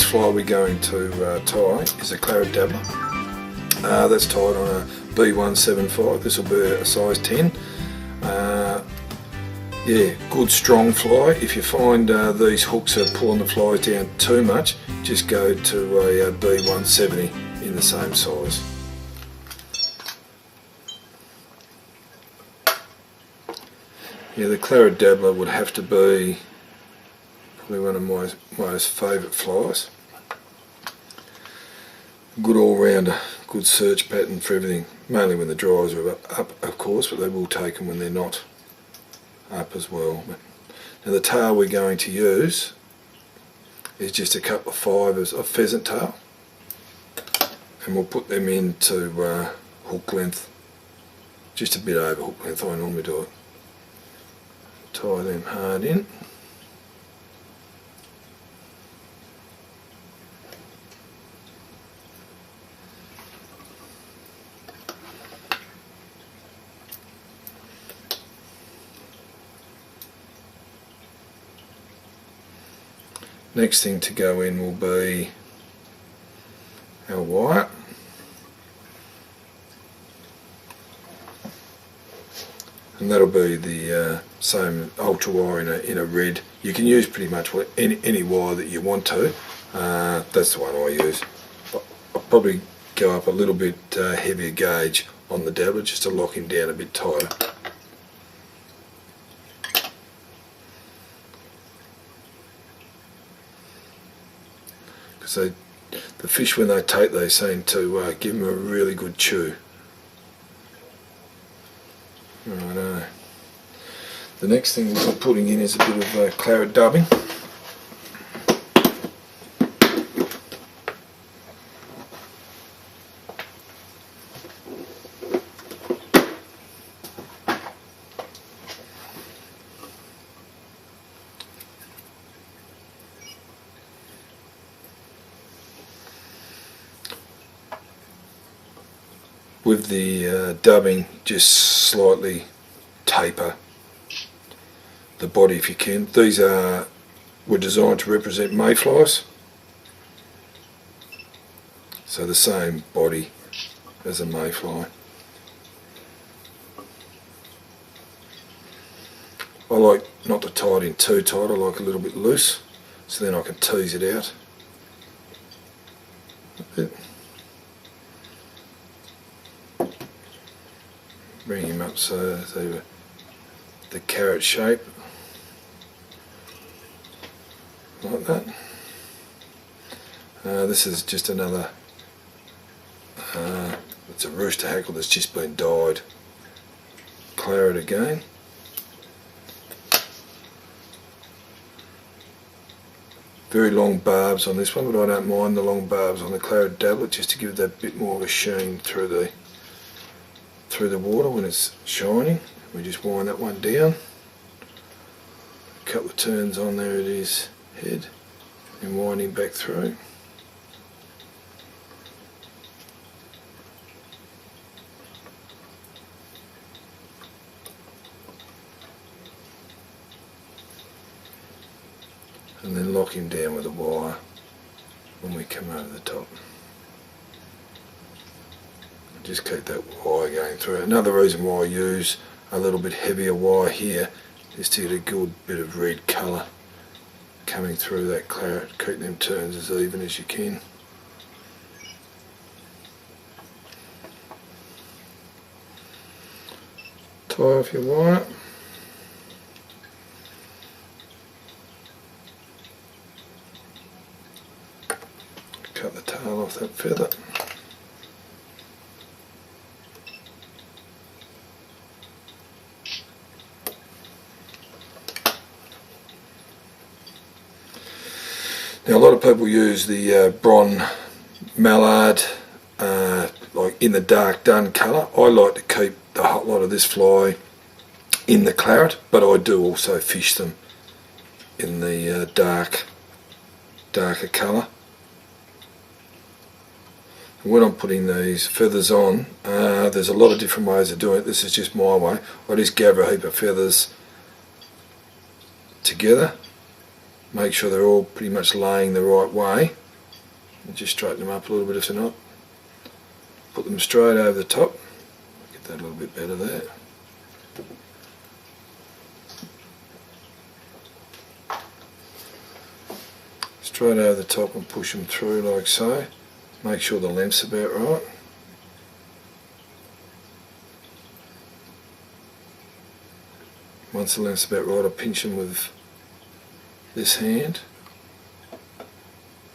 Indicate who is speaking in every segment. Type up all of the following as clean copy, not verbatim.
Speaker 1: fly we're going to tie is a Claret Dabbler. That's tied on a B175. This will be a size 10. Yeah, good strong fly. If you find these hooks are pulling the flies down too much, just go to a B170 in the same size. Yeah, the Claret Dabbler would have to be probably one of my most favourite flies. Good all-rounder, good search pattern for everything, mainly when the dries are up of course, but they will take them when they're not up as well. Now the tail we're going to use is just a couple of fibres of pheasant tail, and we'll put them into hook length, just a bit over hook length. I normally do it. Tie them hard in. Next thing to go in will be our wire. And that'll be the same ultra wire in a red. You can use pretty much any wire that you want to. That's the one I use. I'll probably go up a little bit heavier gauge on the dabbler just to lock him down a bit tighter. Because the fish, when they take, they seem to give them a really good chew. Righto. The next thing we're putting in is a bit of claret dubbing. With the dubbing, just slightly taper the body if you can. These were designed to represent mayflies, so the same body as a mayfly. I like not to tie it in too tight, I like a little bit loose, so then I can tease it out a bit. Bring him up so they were the carrot shape, like that. This is just another, it's a rooster hackle that's just been dyed claret again. Very long barbs on this one, but I don't mind the long barbs on the Claret Dabbler, just to give that bit more of a sheen through the water when it's shining. We just wind that one down, a couple of turns on there at his head, and wind him back through. And then lock him down with a wire when we come over the top. Just keep that wire going through. Another reason why I use a little bit heavier wire here is to get a good bit of red colour coming through that claret. Keep them turns as even as you can. Tie off your wire. Cut the tail off that feather. Now a lot of people use the bronze mallard like in the dark dun colour. I like to keep the whole lot of this fly in the claret, but I do also fish them in the darker colour. When I'm putting these feathers on, there's a lot of different ways of doing it. This is just my way. I just gather a heap of feathers together, make sure they're all pretty much laying the right way, and just straighten them up a little bit if they're not. Put them straight over the top. Get that a little bit better there. Straight over the top and push them through like so. Make sure the length's about right. Once the length's about right, I'll pinch them with this hand.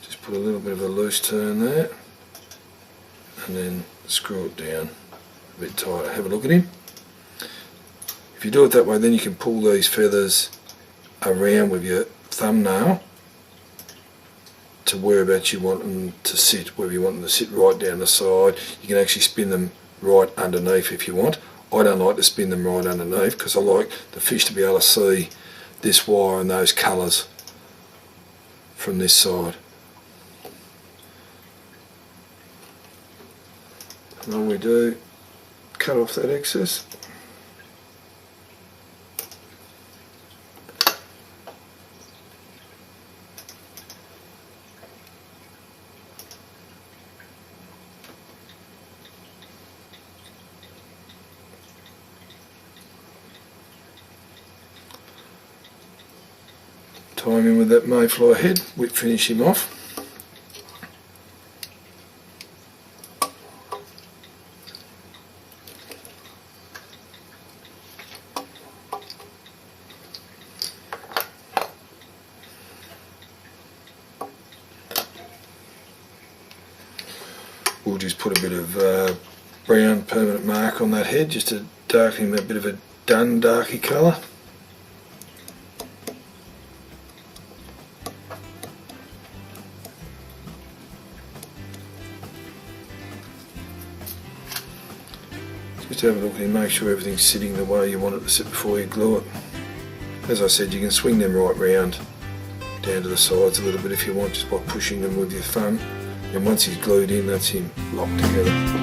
Speaker 1: Just put a little bit of a loose turn there, and then screw it down a bit tighter. Have a look at him. If you do it that way, then you can pull these feathers around with your thumbnail to whereabouts you want them to sit, whether you want them to sit right down the side. You can actually spin them right underneath if you want. I don't like to spin them right underneath because I like the fish to be able to see this wire and those colours from this side. And all we do, cut off that excess. Tie him in with that mayfly head, whip finish him off. We'll just put a bit of brown permanent mark on that head just to darken him a bit of a dun darky colour. Just have a look at him, make sure everything's sitting the way you want it to sit before you glue it. As I said, you can swing them right round down to the sides a little bit if you want, just by pushing them with your thumb. And once he's glued in, that's him locked together.